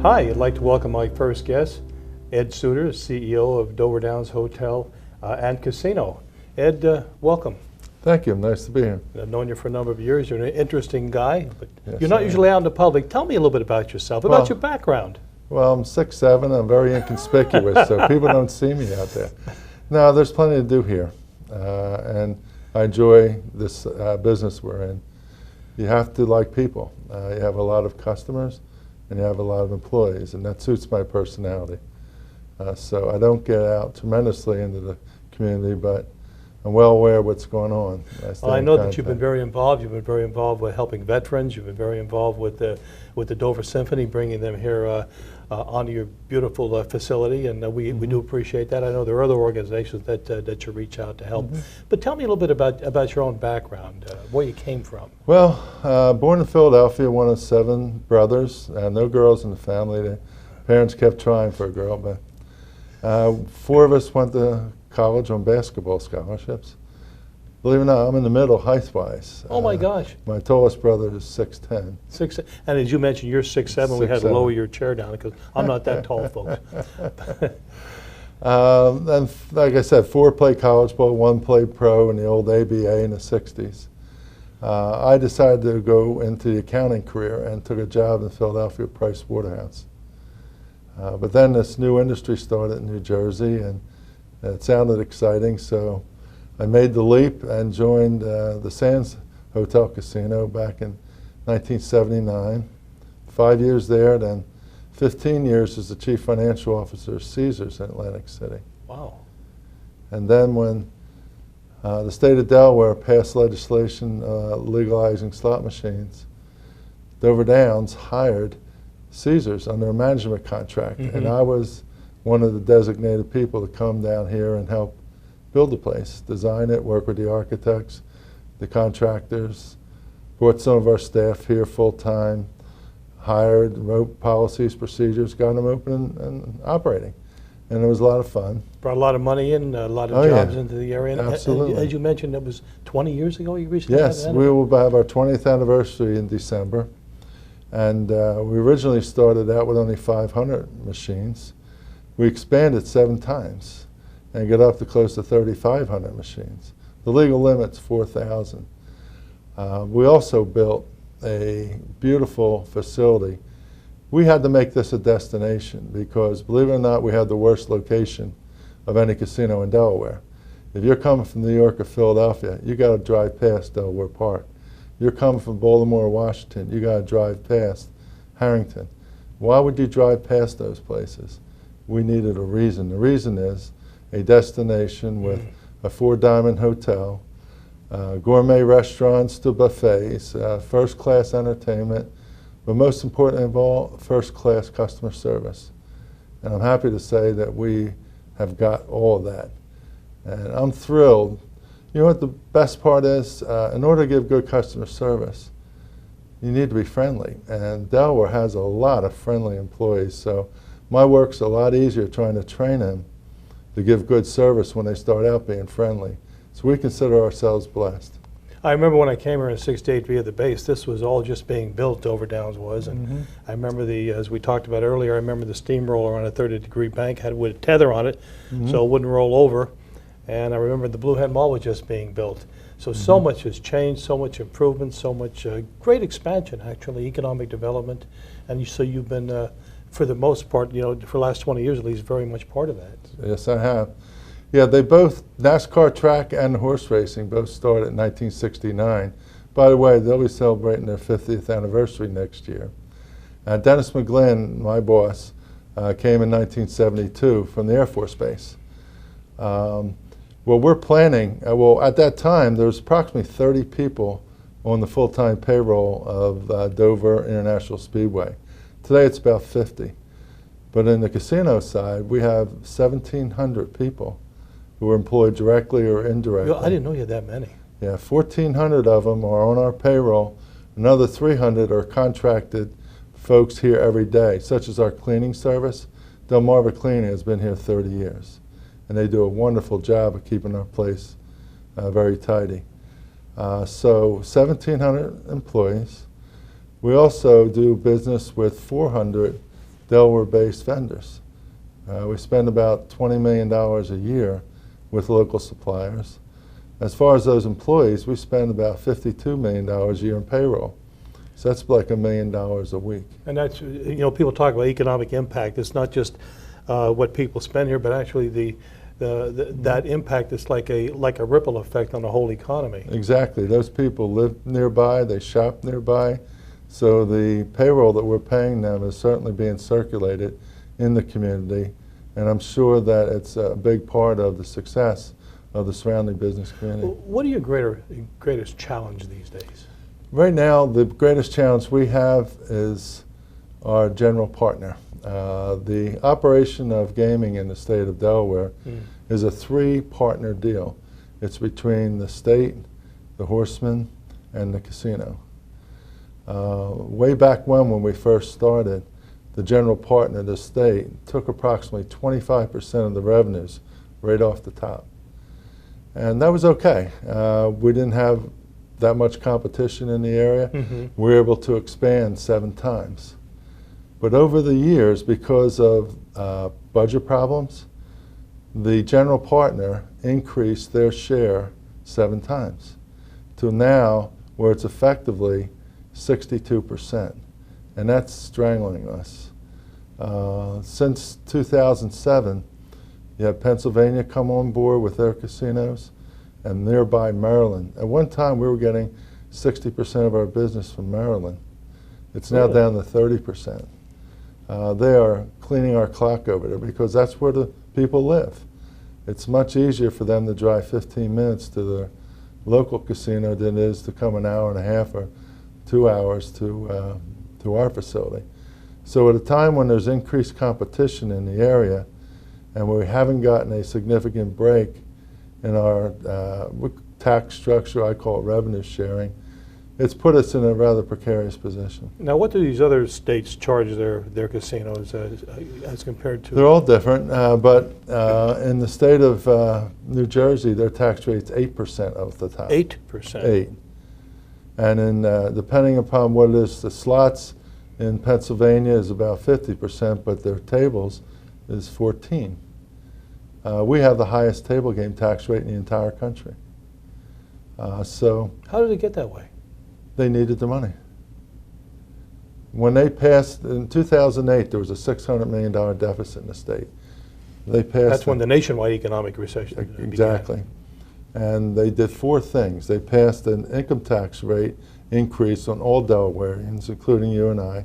Hi, I'd like to welcome my first guest, Ed Sutor, CEO of Dover Downs Hotel and Casino. Ed, welcome. Thank you. Nice to be here. I've known you for a number of years. You're an interesting guy, but Yes, you're not I am. usually out in the public. Tell me a little bit about yourself, about Well- your background. Well, I'm 6'7". I'm very inconspicuous, so people don't see me out there. No, there's plenty to do here, and I enjoy this business we're in. You have to like people. You have a lot of customers, and you have a lot of employees, and that suits my personality. So I don't get out tremendously into the community, but I'm well aware of what's going on. Well, I know that you've been very involved. You've been very involved with helping veterans. You've been very involved with the Dover Symphony, bringing them here onto your beautiful facility, and we do appreciate that. I know there are other organizations that you reach out to help. But tell me a little bit about your own background, where you came from. Well, born in Philadelphia, one of 7 brothers, no girls in the family. The parents kept trying for a girl, but 4 of us went to college on basketball scholarships. Believe it or not, I'm in the middle height-wise. Oh my gosh. My tallest brother is 6'10". And as you mentioned, you're 6'7". We had to 6'7". lower your chair down because I'm not that tall, folks. And like I said, 4 played college ball, 1 played pro in the old ABA in the 60s. I decided to go into the accounting career and took a job in Philadelphia at Price Waterhouse. But then this new industry started in New Jersey, and it sounded exciting, so I made the leap and joined the Sands Hotel Casino back in 1979. 5 years there, then 15 years as the chief financial officer of Caesars in Atlantic City. Wow. And then when the state of Delaware passed legislation legalizing slot machines, Dover Downs hired Caesars under a management contract, and I was one of the designated people to come down here and help build the place, design it, work with the architects, the contractors, brought some of our staff here full-time, hired, wrote policies, procedures, got them open and operating. And it was a lot of fun. Brought a lot of money in, a lot of jobs into the area. And Absolutely. as you mentioned, it was 20 years ago you recently Yes, had we will have our 20th anniversary in December. And we originally started out with only 500 machines. We expanded 7 times and got up to close to 3,500 machines. The legal limit's 4,000. We also built a beautiful facility. We had to make this a destination because, believe it or not, we had the worst location of any casino in Delaware. If you're coming from New York or Philadelphia, you got to drive past Delaware Park. You're coming from Baltimore, Washington, you got to drive past Harrington. Why would you drive past those places? We needed a reason. The reason is a destination with a 4-diamond hotel, gourmet restaurants to buffets, first-class entertainment, but most important of all, first-class customer service. And I'm happy to say that we have got all of that. And I'm thrilled. You know what the best part is? In order to give good customer service, you need to be friendly. And Delaware has a lot of friendly employees, so my work's a lot easier trying to train them to give good service when they start out being friendly. So we consider ourselves blessed. I remember when I came here in '68 via the base, this was all just being built, Dover Downs was. And I remember as we talked about earlier, I remember the steamroller on a 30-degree bank had with a tether on it so it wouldn't roll over. And I remember the Blue Hen Mall was just being built. So, so much has changed, so much improvement, so much great expansion, actually, economic development. And so you've been, for the most part, you know, for the last 20 years at least, very much part of that. Yes, I have. Yeah, they both, NASCAR track and horse racing, both started in 1969. By the way, they'll be celebrating their 50th anniversary next year. Dennis McGlynn, my boss, came in 1972 from the Air Force Base. Well, we're planning, well, at that time, there was approximately 30 people on the full-time payroll of Dover International Speedway. Today, it's about 50. But in the casino side, we have 1,700 people who are employed directly or indirectly. I didn't know you had that many. Yeah, 1,400 of them are on our payroll. Another 300 are contracted folks here every day, such as our cleaning service. Delmarva Cleaning has been here 30 years, and they do a wonderful job of keeping our place very tidy. So 1,700 employees. We also do business with 400 Delaware-based vendors. We spend about $20 million a year with local suppliers. As far as those employees, we spend about $52 million a year in payroll. So that's like $1 million a week. And that's, people talk about economic impact. It's not just what people spend here, but actually that impact is like a ripple effect on the whole economy. Exactly. Those people live nearby, they shop nearby, so the payroll that we're paying them is certainly being circulated in the community, and I'm sure that it's a big part of the success of the surrounding business community. What are your greatest challenge these days? Right now, the greatest challenge we have is our general partner. The operation of gaming in the state of Delaware is a three-partner deal. It's between the state, the horsemen, and the casino. Way back when we first started, the general partner, the state, took approximately 25% of the revenues right off the top. And that was okay. We didn't have that much competition in the area. We were able to expand 7 times. But over the years, because of budget problems, the general partner increased their share 7 times to now where it's effectively 62%. And that's strangling us. Since 2007, you have Pennsylvania come on board with their casinos, and nearby Maryland. At one time, we were getting 60% of our business from Maryland. It's now down to 30%. They are cleaning our clock over there because that's where the people live. It's much easier for them to drive 15 minutes to the local casino than it is to come an hour and a half or 2 hours to our facility. So at a time when there's increased competition in the area and we haven't gotten a significant break in our tax structure, I call it revenue sharing, it's put us in a rather precarious position. Now, what do these other states charge their casinos as compared to? They're all different, but in the state of New Jersey, their tax rate's 8% of the top. 8%? 8. And in, depending upon what it is, the slots in Pennsylvania is about 50%, but their tables is 14. We have the highest table game tax rate in the entire country. So how did it get that way? They needed the money. When they passed, in 2008, there was a $600 million deficit in the state. They passed. That's when the nationwide economic recession began. Exactly. And they did 4 things. They passed an income tax rate increase on all Delawareans, including you and I.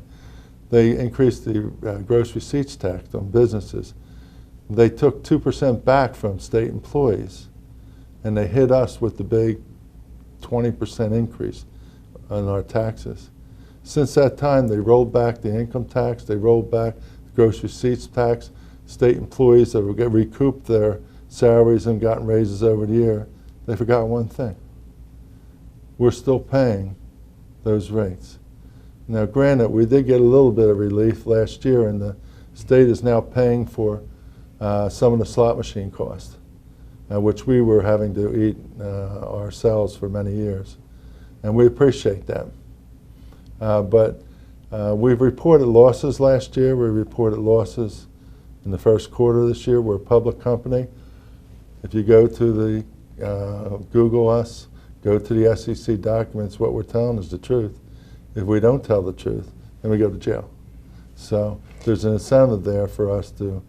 They increased the gross receipts tax on businesses. They took 2% back from state employees, and they hit us with the big 20% increase on our taxes. Since that time, they rolled back the income tax, they rolled back the gross receipts tax. State employees that recouped their salaries and gotten raises over the year, they forgot one thing. We're still paying those rates. Now, granted, we did get a little bit of relief last year, and the state is now paying for some of the slot machine costs, which we were having to eat ourselves for many years. And we appreciate that. But we've reported losses last year. We reported losses in the first quarter of this year. We're a public company. If you go to the, Google us, go to the SEC documents, what we're telling is the truth. If we don't tell the truth, then we go to jail. So there's an incentive there for us to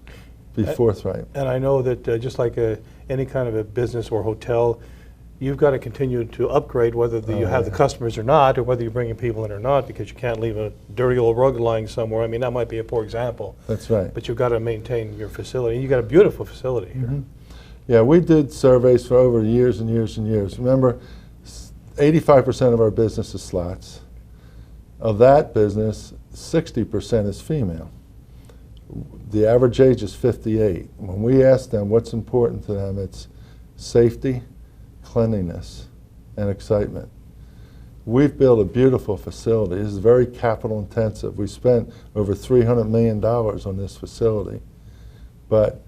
be forthright. And I know that just like any kind of a business or hotel, you've got to continue to upgrade whether you have the customers or not, or whether you're bringing people in or not, because you can't leave a dirty old rug lying somewhere. I mean, that might be a poor example. That's right. But you've got to maintain your facility. You've got a beautiful facility here. Yeah, we did surveys for over years and years and years. Remember, 85% of our business is slots. Of that business, 60% is female. The average age is 58. When we ask them what's important to them, it's safety, cleanliness, and excitement. We've built a beautiful facility. This is very capital intensive. We spent over $300 million on this facility. But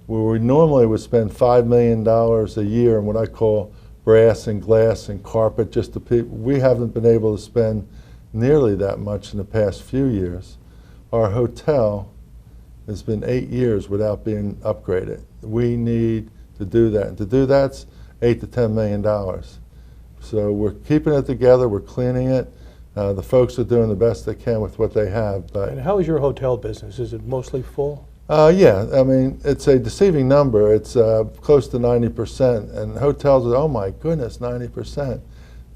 where we normally would spend $5 million a year in what I call brass and glass and carpet, just to people, we haven't been able to spend nearly that much in the past few years. Our hotel has been 8 years without being upgraded. We need to do that. And to do that's $8 to $10 million. So we're keeping it together, we're cleaning it. The folks are doing the best they can with what they have. But And how is your hotel business? Is it mostly full? yeah, I mean, it's a deceiving number. It's close to 90%. And hotels are, oh my goodness, 90%.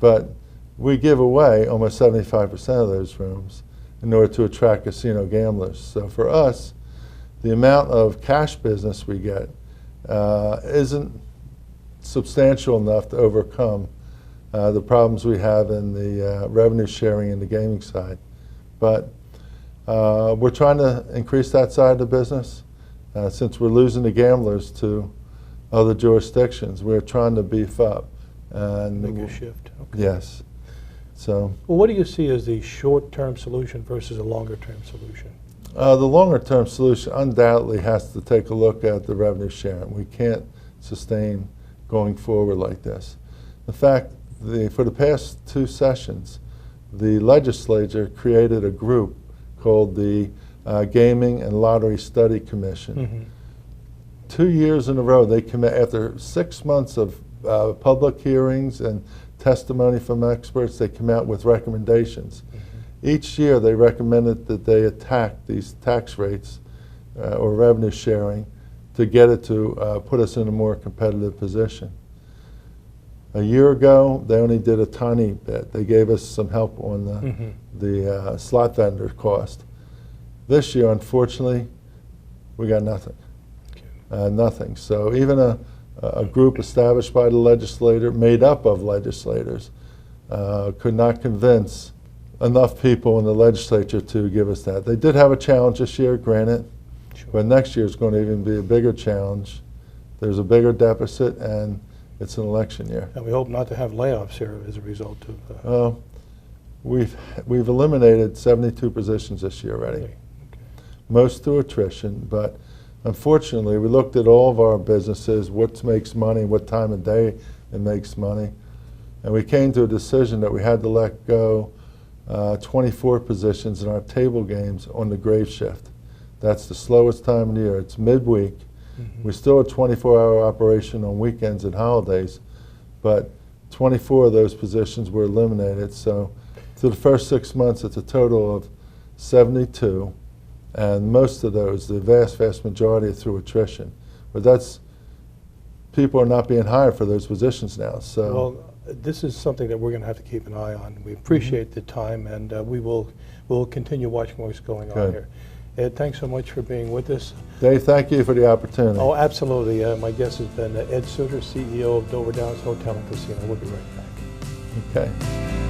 But we give away almost 75% of those rooms in order to attract casino gamblers. So for us, the amount of cash business we get isn't substantial enough to overcome the problems we have in the revenue sharing in the gaming side. But we're trying to increase that side of the business. Since we're losing the gamblers to other jurisdictions, we're trying to beef up. And Make a shift. Okay. Yes. So Well, what do you see as the short-term solution versus a longer-term solution? the longer-term solution undoubtedly has to take a look at the revenue sharing. We can't sustain going forward like this. In fact, for the past 2 sessions, the legislature created a group called the Gaming and Lottery Study Commission. Mm-hmm. 2 years in a row, they commit, after 6 months of public hearings and testimony from experts, they come out with recommendations. Mm-hmm. Each year they recommended that they attack these tax rates or revenue sharing to get it to put us in a more competitive position. A year ago, they only did a tiny bit. They gave us some help on the slot vendor cost. This year, unfortunately, we got nothing. Nothing. So even a group established by the legislator, made up of legislators, could not convince enough people in the legislature to give us that. They did have a challenge this year, granted, Sure. but next year is going to even be a bigger challenge. There's a bigger deficit, and it's an election year. And we hope not to have layoffs here as a result of... We've eliminated 72 positions this year already, Okay. most through attrition, but unfortunately we looked at all of our businesses, what makes money, what time of day it makes money, and we came to a decision that we had to let go 24 positions in our table games on the grave shift. That's the slowest time of the year. It's midweek. Mm-hmm. We're still a 24-hour operation on weekends and holidays, but 24 of those positions were eliminated. So through the first 6 months, it's a total of 72, and most of those, the vast majority, are through attrition. But that's, people are not being hired for those positions now. So Well, this is something that we're going to have to keep an eye on. We appreciate the time, and we'll continue watching what's going on Good. here. Ed, thanks so much for being with us. Dave, thank you for the opportunity. Oh, absolutely. My guest has been Ed Sutor, CEO of Delaware Hotel and Casino. We'll be right back. Okay.